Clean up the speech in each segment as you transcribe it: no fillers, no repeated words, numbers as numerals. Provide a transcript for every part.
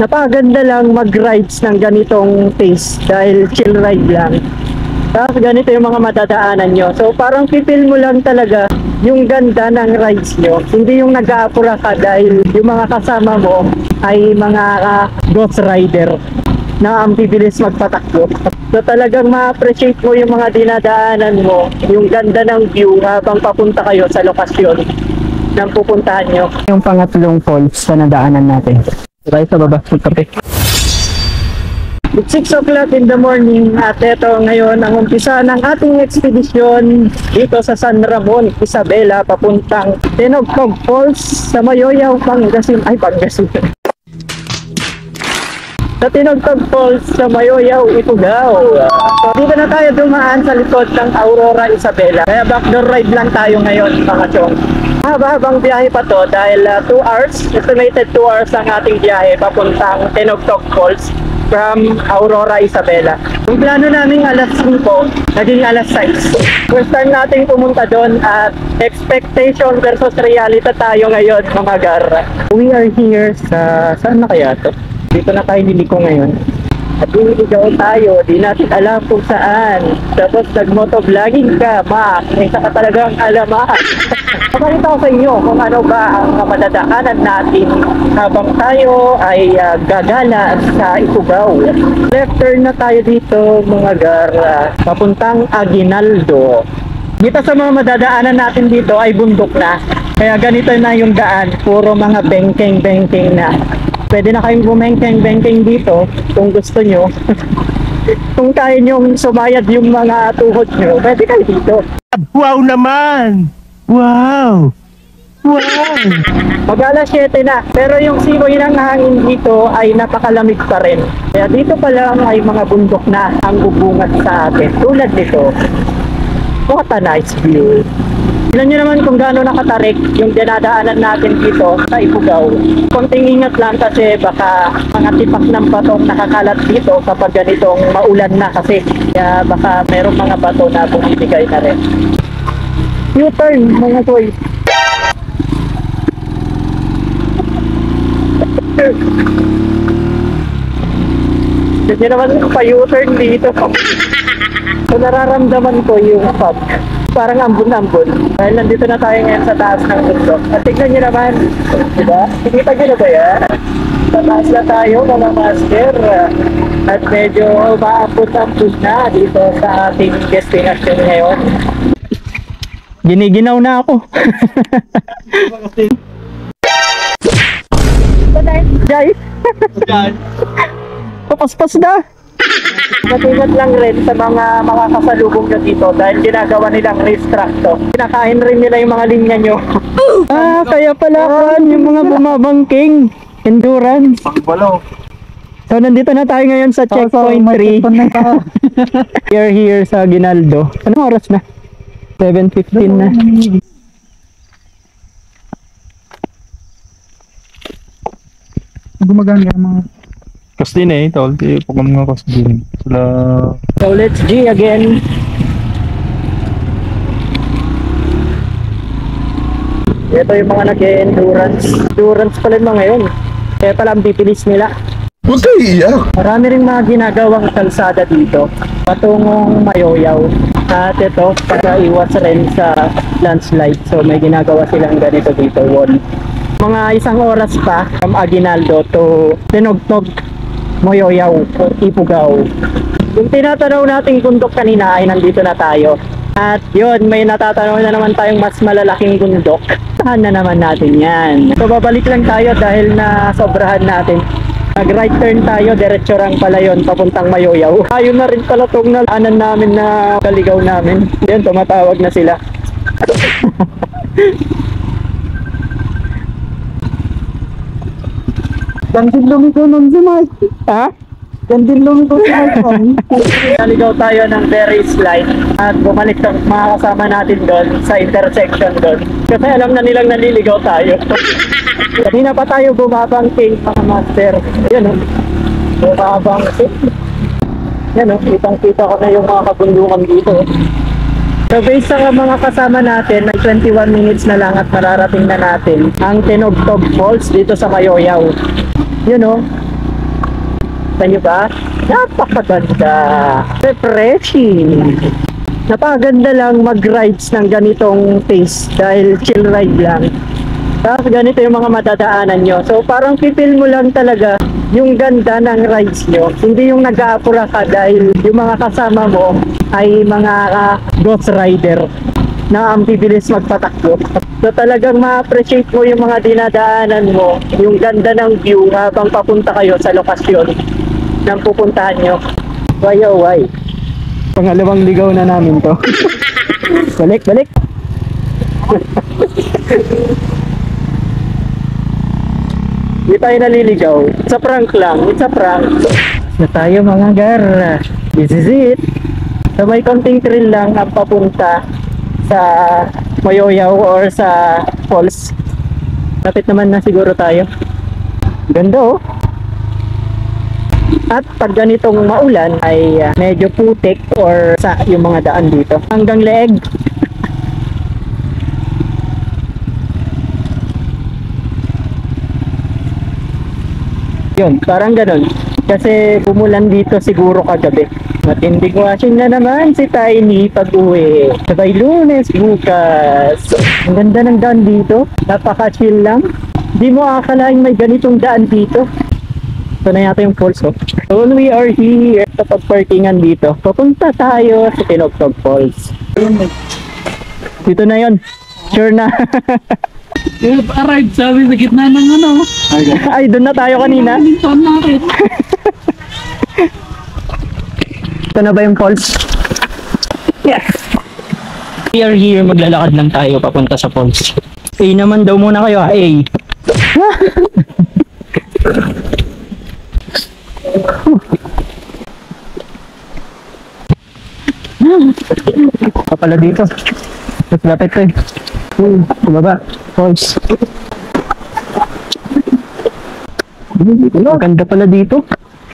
Napakaganda lang mag-rides ng ganitong pace dahil chill ride lang. Tapos ganito yung mga madadaanan nyo. So parang pipil mo lang talaga yung ganda ng rides nyo. Hindi yung nag-aapura ka dahil yung mga kasama mo ay mga ghost rider na ang bibilis magpatakbo. So talagang ma-appreciate mo yung mga dinadaanan mo, yung ganda ng view habang papunta kayo sa lokasyon ng pupuntahan nyo. Yung pangatlong falls na nadaanan natin. Tayo sa baba, magkape. It's 6 o'clock in the morning at ito ngayon ang umpisa ng ating ekspedisyon dito sa San Ramon, Isabela, papuntang Tinogtog Falls sa Mayoyaw, Pangasinan. Sa Tinogtog Falls sa Mayoyaw, Ifugao. So dito na tayo dumaan sa likod ng Aurora, Isabela. Kaya backdoor ride lang tayo ngayon, mga chong. Haba-habang biyahe pa to dahil 2 hours, estimated 2 hours ang ating biyahe papuntang Tinogtog Falls from Aurora, Isabela. Yung plano namin alas 5, naging alas 6. First time nating pumunta doon at expectation versus reality tayo ngayon, mga gar. We are here sa, saan na kaya to? Dito na tayo niliko ngayon. At iligaw tayo, di natin alam kung saan. Tapos nag-motovlogging ka, isa ka talagang alamat. Pakita ko sa inyo kung ano ba ang madadaanan natin habang tayo ay gagala sa Ifugao. Left turn na tayo dito, mga gar, papuntang Aguinaldo. Dito sa mga madadaanan natin dito ay bundok na. Kaya ganito na yung daan, puro mga bengkeng-bengkeng na. Pwede na kayong bumengkeng-bengkeng dito kung gusto nyo. Kung kaya nyong sumayad yung mga tuhod nyo, pwede kayo dito. Wow naman! Wow! Wow! Mag-alas 7 na, pero yung simoy ng hangin dito ay napakalamig pa rin. Kaya dito pa lang ay mga bundok na ang bubungat sa atin. Tulad nito. What a nice view. Tignan nyo naman kung gaano nakatarik yung dinadaanan natin dito sa Ifugao. Konting ingat lang kasi baka mga tipak ng batong nakakalat dito kapag ganitong maulan na kasi. Kaya baka merong mga bato na bumibigay na rin. U-turn mga toy. Hindi naman pa U-turn dito. So nararamdaman ko yung pub. Parang ambon-ambon. Dahil nandito na tayo ngayon sa taas ng bundok. At tignan nyo naman, diba? Nakita nyo na ba yan? Sa taas na tayo, mga master. At medyo maapot-apot na dito sa ating destination ngayon. Giniginaw na ako. Jai! Papaspas na! Matingat lang rin sa mga makakasalubong nyo dito dahil ginagawa nilang race track to. Kinakain rin nila yung mga linya nyo. Kaya pala kan yung mga bumabangking endurance. So nandito na tayo ngayon sa checkpoint 3. We are here sa Aguinaldo. Anong oras na? 7:15 na. Gumagana mga Kastin eh, tol. Di po kami nga kastin. Sila... So let's G again. Ito yung mga nag-endurance. Endurance pala yung mga yun. Kaya pala ang bibilis nila. Huwag kayo iiyak. Marami rin mga ginagawang kalsada dito. Patungong Mayoyaw. At ito, para iwas rin sa landslide. So may ginagawa silang ganito dito. Wall. Mga 1 oras pa from Aguinaldo to Tinogtog, Mayoyaw, Ifugao. Yung tinatanaw nating bundok kanina ay nandito na tayo. At yun, may natatanaw na naman tayong mas malalaking bundok. Saan na naman natin yan? So babalik lang tayo dahil na sobrahan natin. Nag right turn tayo, diretso lang pala yun, papuntang Mayoyaw. Ayun na rin pala itong nalanan namin na kaligaw namin. Yan, tumatawag na sila. Gandin lumiko nun si Mike. Ha? Gandin lumiko si Mike. Naligaw tayo ng Berry's Line at bumalik ng mga kasama natin doon sa intersection doon. Kasi alam na nilang naliligaw tayo. Kanina pa tayo bumabangking mga master. Yan o. Bumabangking. Yan o. Kitang-kita ko na yung mga kabundukan dito. So based sa mga kasama natin, may 21 minutes na lang at mararating na natin ang Tinogtog Falls dito sa Mayoyaw. Yun o. Sa nyo ba? Napakaganda. Refreshing. Napakaganda lang mag-rides ng ganitong pace dahil chill ride lang. Tapos ganito yung mga madadaanan nyo. So parang pipil mo lang talaga yung ganda ng rides nyo. Hindi yung nag-aapura ka dahil yung mga kasama mo ay mga ghost rider na ang bibilis magpatakbo. So talagang ma-appreciate mo yung mga dinadaanan mo, yung ganda ng view habang papunta kayo sa lokasyon ng pupuntahan nyo. Why oh why? Pangalawang ligaw na namin to. Balik, balik. Hindi tayo naliligaw. It's a prank lang. It's a prank. Na tayo mga gar. This is it. So may konting thrill lang ang papunta sa Mayoyaw or sa falls. Lapit naman na siguro tayo. Ganda oh. At pag ganitong maulan ay medyo putik or sa yung mga daan dito. Hanggang leeg. Yun, parang ganun. Kasi bumulan dito siguro kagabi. Matinding washing na naman si Tiny pag-uwi. Sabay Lunes bukas. Ang ganda ng daan dito. Napaka-chill lang. Di mo akalain may ganitong daan dito. Ito na yata yung falls oh. So we are here sa pag-parkingan dito. Papunta tayo sa Tinogtog Falls. Dito na yon. Sure na. Arrive sabi sa gitna ng ano. Ay, doon na tayo kanina. Minton natin. Ito na ba yung falls? Yes! We are here, maglalakad lang tayo papunta sa falls. A naman daw muna kayo, A. Kapala dito. Mas lapit ko eh. Bumaba. Falls. Ganda pala dito.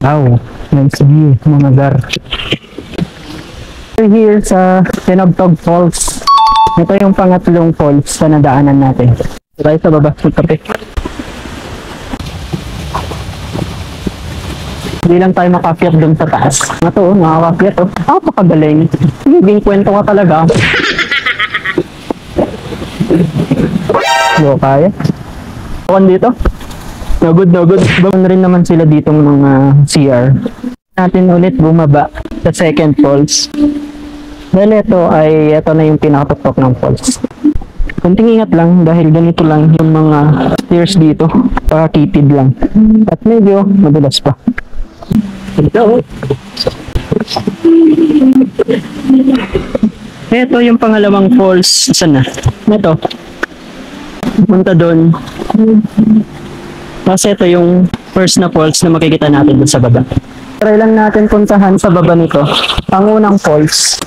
Wow. Nice view mga gar. We're here sa Tinogtog Falls. Ito yung pangatlong falls sa nadaanan natin. Tayo sa baba. Magkape. Hindi lang tayo makakyat dun sa taas. Ito, makakakyat oh. Napakagaling. Hinging kwento ka talaga. Hindi kaya. Bukan dito. No good, no good. Bagon rin naman sila ditong mga CR. Natin ulit bumaba sa second falls. Dahil ito na yung pinakatuktok ng falls. Kunting ingat lang dahil ganito lang yung mga stairs dito. Pakitid lang. At medyo madulas pa. Ito. Ito yung pangalawang falls. Saan na? Ito. Punta doon. Kasi ito yung first na falls na makikita natin doon sa baba. Try lang natin puntahan sa baba nito. Ang unang falls.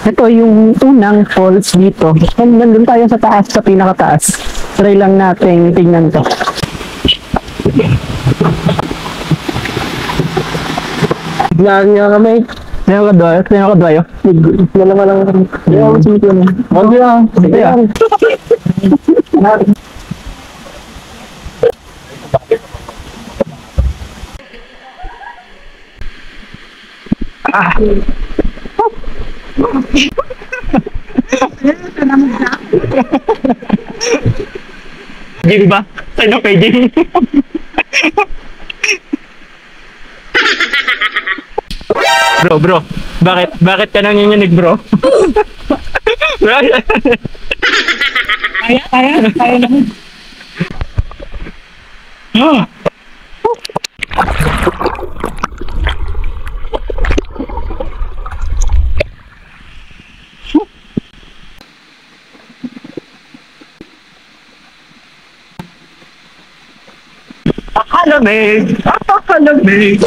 Ito yung unang falls dito. Nandun tayo sa taas, sa pinakataas. Try lang natin tingnan to. Tignan niya kami. Tinakadwayo. Wala lang kami. Hindi lang. Sige lang. Jing ba? Sino kay Jing? Bro, bakit ka nanginginig bro? Kaya naman. Napakalamig.